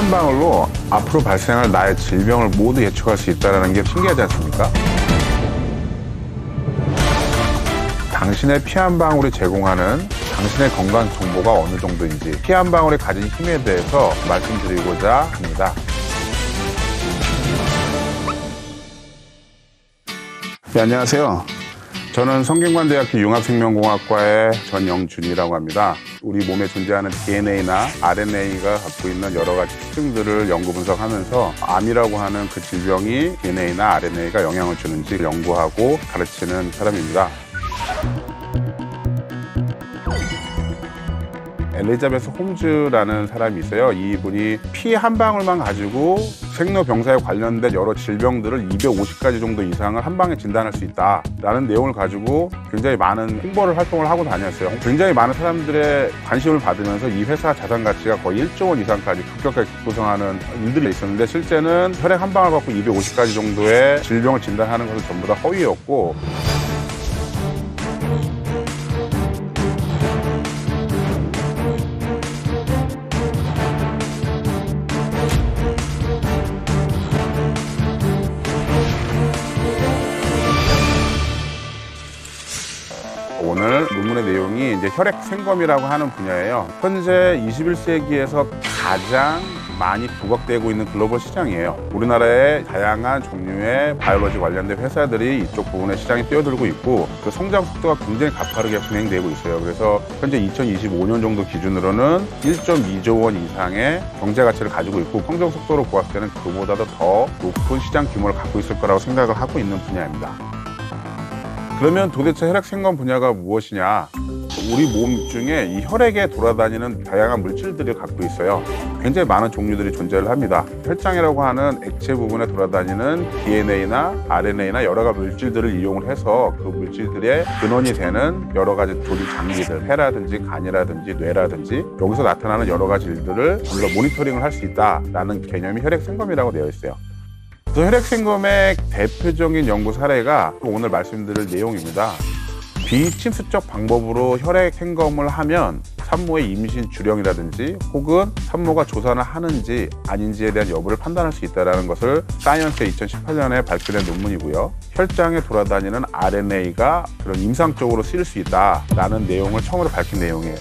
한 방울로 앞으로 발생할 나의 질병을 모두 예측할 수 있다는 게 신기하지 않습니까? 당신의 피 한 방울이 제공하는 당신의 건강 정보가 어느 정도인지 피 한 방울이 가진 힘에 대해서 말씀드리고자 합니다. 네, 안녕하세요. 저는 성균관대학교 융합생명공학과의 전영준이라고 합니다. 우리 몸에 존재하는 DNA나 RNA가 갖고 있는 여러 가지 특징들을 연구 분석하면서 암이라고 하는 그 질병이 DNA나 RNA가 영향을 주는지 연구하고 가르치는 사람입니다. 엘리자베스 홈즈라는 사람이 있어요. 이분이 피 한 방울만 가지고 생로병사에 관련된 여러 질병들을 250가지 정도 이상을 한 방에 진단할 수 있다라는 내용을 가지고 굉장히 많은 홍보를 활동을 하고 다녔어요. 굉장히 많은 사람들의 관심을 받으면서 이 회사 자산 가치가 거의 1조 원 이상까지 급격하게 급부상하는 일들이 있었는데, 실제는 혈액 한 방울 갖고 250가지 정도의 질병을 진단하는 것은 전부 다 허위였고, 오늘 논문의 내용이 이제 혈액 생검이라고 하는 분야예요. 현재 21세기에서 가장 많이 부각되고 있는 글로벌 시장이에요. 우리나라의 다양한 종류의 바이오로지 관련된 회사들이 이쪽 부분에 시장에 뛰어들고 있고, 그 성장 속도가 굉장히 가파르게 진행되고 있어요. 그래서 현재 2025년 정도 기준으로는 1.2조 원 이상의 경제 가치를 가지고 있고, 성장 속도로 부각되는 그보다도 더 높은 시장 규모를 갖고 있을 거라고 생각을 하고 있는 분야입니다. 그러면 도대체 혈액 생검 분야가 무엇이냐? 우리 몸 중에 이 혈액에 돌아다니는 다양한 물질들을 갖고 있어요. 굉장히 많은 종류들이 존재를 합니다. 혈장이라고 하는 액체 부분에 돌아다니는 DNA나 RNA나 여러 가지 물질들을 이용을 해서 그 물질들의 근원이 되는 여러 가지 조직 장기들, 폐라든지 간이라든지 뇌라든지 여기서 나타나는 여러 가지 일들을 전부 다 모니터링을 할 수 있다라는 개념이 혈액 생검이라고 되어 있어요. 그래서 혈액 생검의 대표적인 연구 사례가 오늘 말씀드릴 내용입니다. 비침수적 방법으로 혈액 생검을 하면 산모의 임신 주령이라든지 혹은 산모가 조산을 하는지 아닌지에 대한 여부를 판단할 수 있다는 것을 사이언스에 2018년에 발표된 논문이고요. 혈장에 돌아다니는 RNA가 그런 임상적으로 쓰일 수 있다라는 내용을 처음으로 밝힌 내용이에요.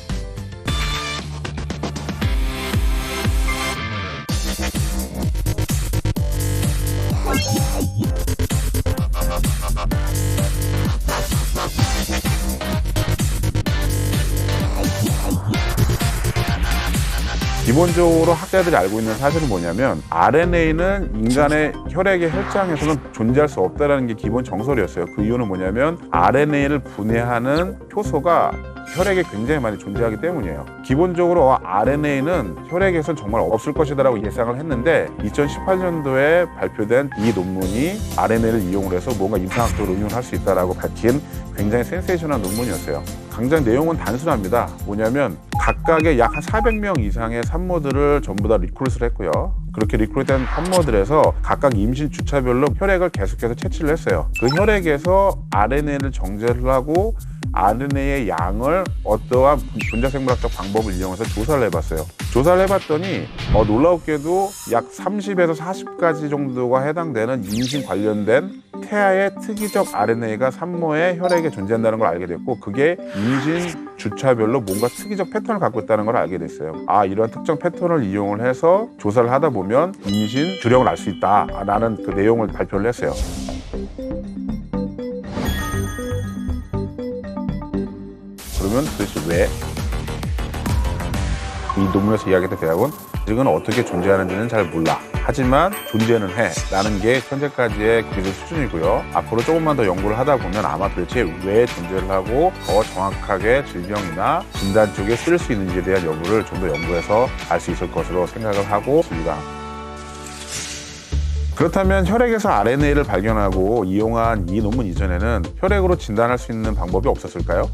기본적으로 학자들이 알고 있는 사실은 뭐냐면, RNA는 인간의 혈액의 혈장에서는 존재할 수 없다는 게 기본 정설이었어요. 그 이유는 뭐냐면 RNA를 분해하는 효소가 혈액에 굉장히 많이 존재하기 때문이에요. 기본적으로 RNA는 혈액에선 정말 없을 것이다라고 예상을 했는데, 2018년도에 발표된 이 논문이 RNA를 이용을 해서 뭔가 임상학적으로 응용을 할 수 있다라고 밝힌 굉장히 센세이션한 논문이었어요. 강장 내용은 단순합니다. 뭐냐면 각각의 약 한 400명 이상의 산모들을 전부 다 리크루트를 했고요. 그렇게 리크루트된 산모들에서 각각 임신 주차별로 혈액을 계속해서 채취를 했어요. 그 혈액에서 RNA를 정제를 하고 RNA의 양을 어떠한 분자생물학적 방법을 이용해서 조사를 해봤어요. 조사를 해봤더니 놀랍게도 약 30에서 40가지 정도가 해당되는 임신 관련된 태아의 특이적 RNA가 산모의 혈액에 존재한다는 걸 알게 됐고, 그게 임신 주차별로 뭔가 특이적 패턴을 갖고 있다는 걸 알게 됐어요. 이런 특정 패턴을 이용을 해서 조사를 하다 보면 임신 주령을 알 수 있다라는 그 내용을 발표를 했어요. 그러면 도대체 왜? 이 논문에서 이야기했던 대답은 아직은 어떻게 존재하는지는 잘 몰라. 하지만 존재는 해. 라는 게 현재까지의 기술 수준이고요. 앞으로 조금만 더 연구를 하다 보면 아마 도대체 왜 존재를 하고 더 정확하게 질병이나 진단 쪽에 쓸 수 있는지에 대한 여부를 좀 더 연구해서 알 수 있을 것으로 생각을 하고 있습니다. 그렇다면 혈액에서 RNA를 발견하고 이용한 이 논문 이전에는 혈액으로 진단할 수 있는 방법이 없었을까요?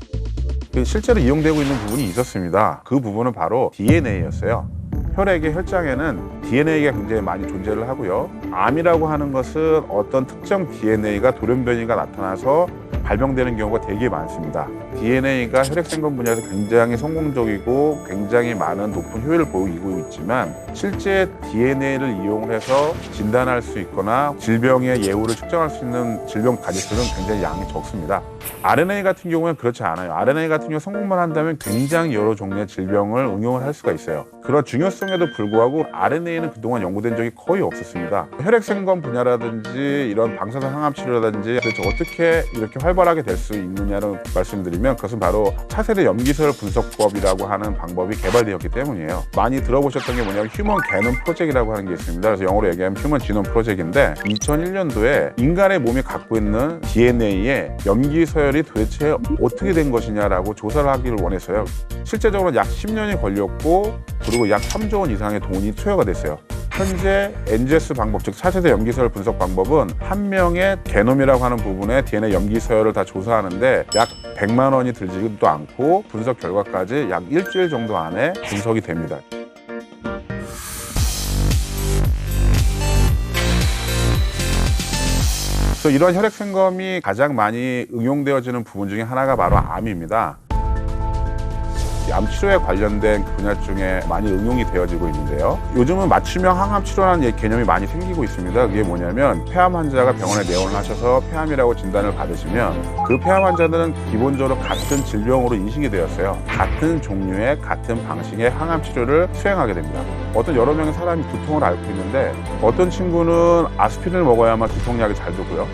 실제로 이용되고 있는 부분이 있었습니다. 그 부분은 바로 DNA였어요. 혈액의 혈장에는 DNA가 굉장히 많이 존재를 하고요. 암이라고 하는 것은 어떤 특정 DNA가 돌연변이가 나타나서 발병되는 경우가 되게 많습니다. DNA가 혈액생검 분야에서 굉장히 성공적이고 굉장히 많은 높은 효율을 보이고 있지만 실제 DNA를 이용해서 진단할 수 있거나 질병의 예후를 측정할 수 있는 질병 가짓수는 굉장히 양이 적습니다. RNA 같은 경우는 그렇지 않아요. RNA 같은 경우 성공만 한다면 굉장히 여러 종류의 질병을 응용을 할 수가 있어요. 그런 중요성에도 불구하고 RNA는 그동안 연구된 적이 거의 없었습니다. 혈액생검 분야라든지 이런 방사선 항암 치료라든지 도대체 어떻게 이렇게 활발하게 될 수 있느냐를 말씀드리면 그것은 바로 차세대 염기서열 분석법이라고 하는 방법이 개발되었기 때문이에요. 많이 들어보셨던 게 뭐냐면 휴먼 게놈 프로젝트라고 하는 게 있습니다. 그래서 영어로 얘기하면 휴먼 지놈 프로젝트인데 2001년도에 인간의 몸이 갖고 있는 DNA에 염기서열이 도대체 어떻게 된 것이냐라고 조사를 하기를 원했어요. 실제적으로 약 10년이 걸렸고 그리고 약 3조 원 이상의 돈이 투여가 됐어요. 현재 NGS 방법, 즉 차세대 염기서열 분석 방법은 한 명의 게놈이라고 하는 부분에 DNA 염기서열을 다 조사하는데 약 100만 원이 들지도 않고 분석 결과까지 약 일주일 정도 안에 분석이 됩니다. 그래서 이런 혈액생검이 가장 많이 응용되어지는 부분 중에 하나가 바로 암입니다. 암 치료에 관련된 분야 중에 많이 응용이 되어지고 있는데요. 요즘은 맞춤형 항암 치료라는 개념이 많이 생기고 있습니다. 그게 뭐냐면 폐암 환자가 병원에 내원을 하셔서 폐암이라고 진단을 받으시면 그 폐암 환자들은 기본적으로 같은 질병으로 인식이 되었어요. 같은 종류의 같은 방식의 항암 치료를 수행하게 됩니다. 어떤 여러 명의 사람이 두통을 앓고 있는데 어떤 친구는 아스피린을 먹어야만 두통약이 잘 듣고요.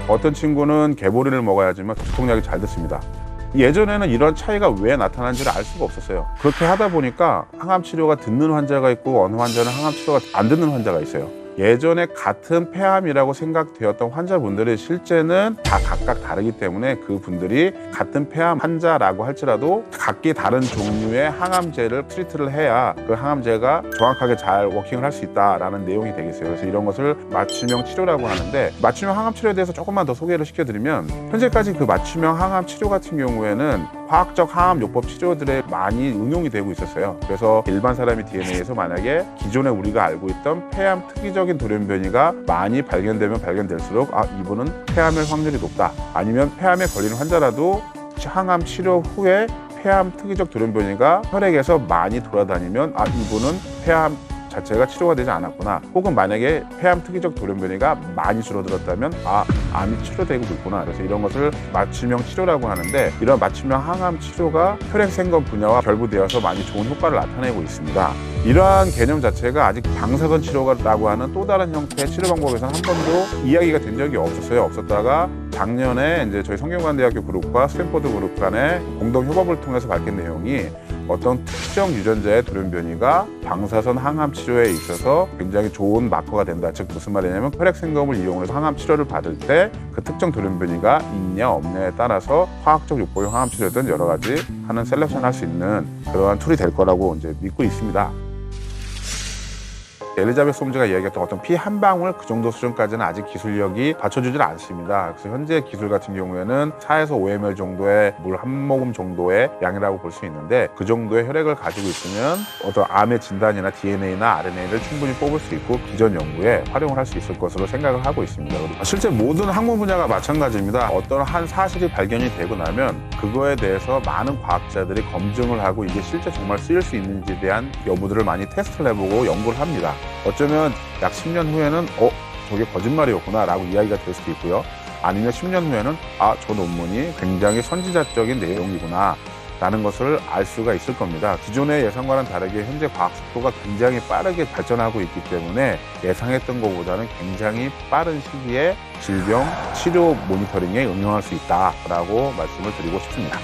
어떤 친구는 개보리를 먹어야지만 두통약이 잘 듣습니다. 예전에는 이런 차이가 왜 나타나는지를 알 수가 없었어요. 그렇게 하다 보니까 항암 치료가 듣는 환자가 있고 어느 환자는 항암 치료가 안 듣는 환자가 있어요. 예전에 같은 폐암이라고 생각되었던 환자분들이 실제는 다 각각 다르기 때문에 그분들이 같은 폐암 환자라고 할지라도 각기 다른 종류의 항암제를 트리트를 해야 그 항암제가 정확하게 잘 워킹을 할 수 있다라는 내용이 되겠어요. 그래서 이런 것을 맞춤형 치료라고 하는데 맞춤형 항암 치료에 대해서 조금만 더 소개를 시켜드리면 현재까지 그 맞춤형 항암 치료 같은 경우에는 화학적 항암요법 치료들에 많이 응용이 되고 있었어요. 그래서 일반 사람의 DNA에서 만약에 기존에 우리가 알고 있던 폐암 특이적인 돌연변이가 많이 발견되면 발견될수록 이분은 폐암일 확률이 높다. 아니면 폐암에 걸리는 환자라도 항암 치료 후에 폐암 특이적 돌연변이가 혈액에서 많이 돌아다니면 이분은 폐암 자체가 치료가 되지 않았구나. 혹은 만약에 폐암 특이적 돌연변이가 많이 줄어들었다면 암이 치료되고 있구나. 그래서 이런 것을 맞춤형 치료라고 하는데 이런 맞춤형 항암 치료가 혈액생검 분야와 결부되어서 많이 좋은 효과를 나타내고 있습니다. 이러한 개념 자체가 아직 방사선 치료라고 하는 또 다른 형태의 치료 방법에서는 한 번도 이야기가 된 적이 없었어요. 없었다가 작년에 이제 저희 성균관대학교 그룹과 스탠포드 그룹 간의 공동 협업을 통해서 밝힌 내용이 어떤 특정 유전자의 돌연변이가 방사선 항암 치료에 있어서 굉장히 좋은 마커가 된다. 즉 무슨 말이냐면 혈액생검을 이용해서 항암 치료를 받을 때 그 특정 돌연변이가 있냐 없냐에 따라서 화학적 요법용 항암 치료든 여러 가지 하는 셀렉션 할 수 있는 그러한 툴이 될 거라고 이제 믿고 있습니다. 엘리자베스 홈즈가 이야기했던 어떤 피 한 방울 그 정도 수준까지는 아직 기술력이 받쳐주질 않습니다. 그래서 현재 기술 같은 경우에는 4에서 5ml 정도의 물 한 모금 정도의 양이라고 볼 수 있는데 그 정도의 혈액을 가지고 있으면 어떤 암의 진단이나 DNA나 RNA를 충분히 뽑을 수 있고 기존 연구에 활용을 할 수 있을 것으로 생각을 하고 있습니다. 실제 모든 학문 분야가 마찬가지입니다. 어떤 한 사실이 발견이 되고 나면 그거에 대해서 많은 과학자들이 검증을 하고 이게 실제 정말 쓰일 수 있는지에 대한 여부들을 많이 테스트를 해보고 연구를 합니다. 어쩌면 약 10년 후에는 저게 거짓말이었구나 라고 이야기가 될 수도 있고요. 아니면 10년 후에는 저 논문이 굉장히 선지자적인 내용이구나 라는 것을 알 수가 있을 겁니다. 기존의 예상과는 다르게 현재 과학 속도가 굉장히 빠르게 발전하고 있기 때문에 예상했던 것보다는 굉장히 빠른 시기에 질병 치료 모니터링에 응용할 수 있다라고 말씀을 드리고 싶습니다.